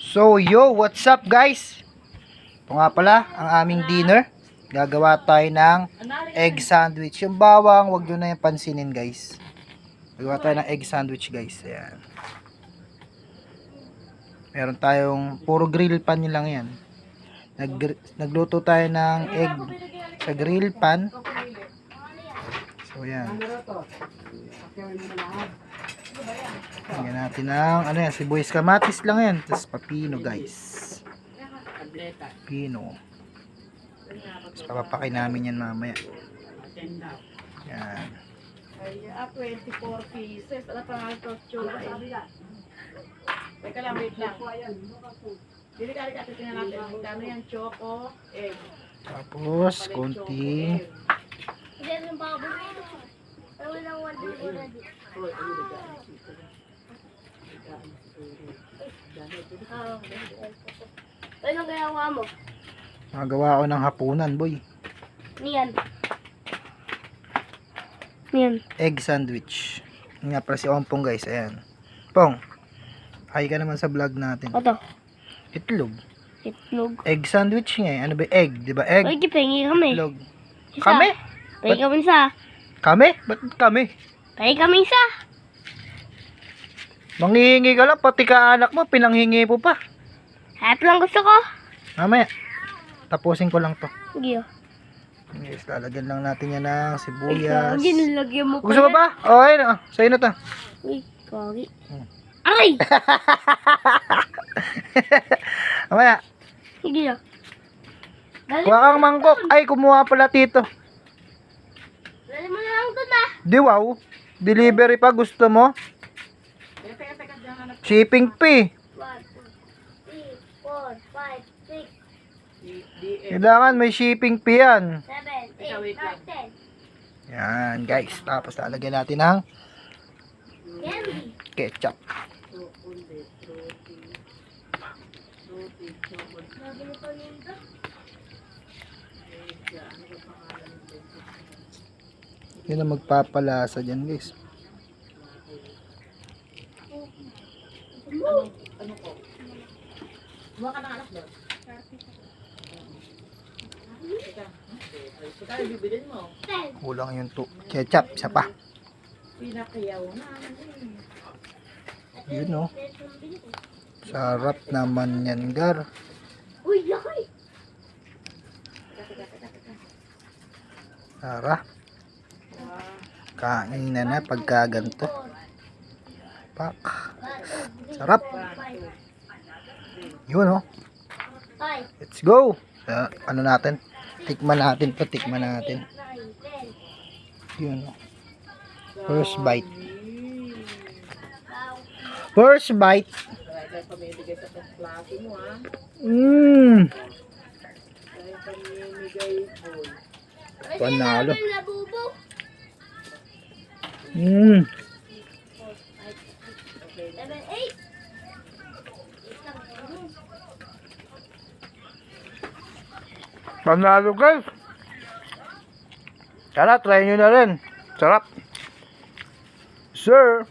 So yo, what's up guys? Ito nga pala ang aming dinner. Gagawa tayo ng egg sandwich. Yung bawang, wag nyo na yung pansinin guys. Gagawa tayo ng egg sandwich guys. Ayan. Meron tayong puro grill pan nyo lang yan. Nagluto tayo ng egg sa grill pan. So ayan. Lagyan natin ng ano yan, sibuyas kamatis lang yan. Tapos papino guys. Papino. Tapos papapakin namin yan mamaya. Yan. Ay, 24 pieces. Ano pa nga ito? Chula eh. Teka lang, wait lang. Dili ka tingnan natin. Magkano yan? Choco, egg. Tapos, konting Hindi yung baboy nito. Pero walang one day already. Ano ginawa mo? magawa ko ng hapunan boy. Niyan. Niyan. Egg sandwich. Yun nga pala si Ompong guys. Ayan. Pong, hi ka naman sa vlog natin. Ito. Itlog. Itlog. Egg sandwich nga eh. Ano ba egg? Diba egg? Uy, kipengi kami. Itlog. Isa. Kami? Pengi kami isa. Kami? Ba't kami? Pengi kami isa. Manghihingi ka lang. Pati ka anak mo. Pinanghingi po pa. Half lang gusto ko. Mamaya. Tapusin ko lang to. Sige. Guys, lalagyan lang natin yan ng sibuyas. Kagi, nilagyan mo pa. Gusto mo ba? O, ayun o. Sa'yo na to. Uy, kagi. Aray! Mamaya. Sige. Dali, Kuha kang mangkok. Ay, kumuha pala tito. dali mo na lang ito na. Di wow. Delivery pa. Gusto mo? Teka, dyan na. Shipping fee. 1, 2, 3, 4, 5, 6, Kailangan may shipping fee yan. 7, 8, 9, 10. Yan guys. Tapos lalagyan natin ng Candy. ketchup. Yun ang magpapalasa dyan guys. Ano ko? Buha ka ng anak doon. Teka, bibilin mo. 10. Kulang yung ketchup. Isa pa. Pinakayaw na. Yun o. Sarap naman yan gar. Uy, laki. Tara. Kain na pagka ganito. Pak. Sarap. Yun o. 5, Let's go. Ano natin? Tikman natin pa. Tikman natin. 9, 10. Yun o. First bite. First bite. Dahil pamimigay sa klase mo ha. Mmm. Dahil pamimigay mo. Panalo. Ay, labubo. Mmm. 7, 8. Panalo guys. Tara, try nyo na rin. Sarap. Sir.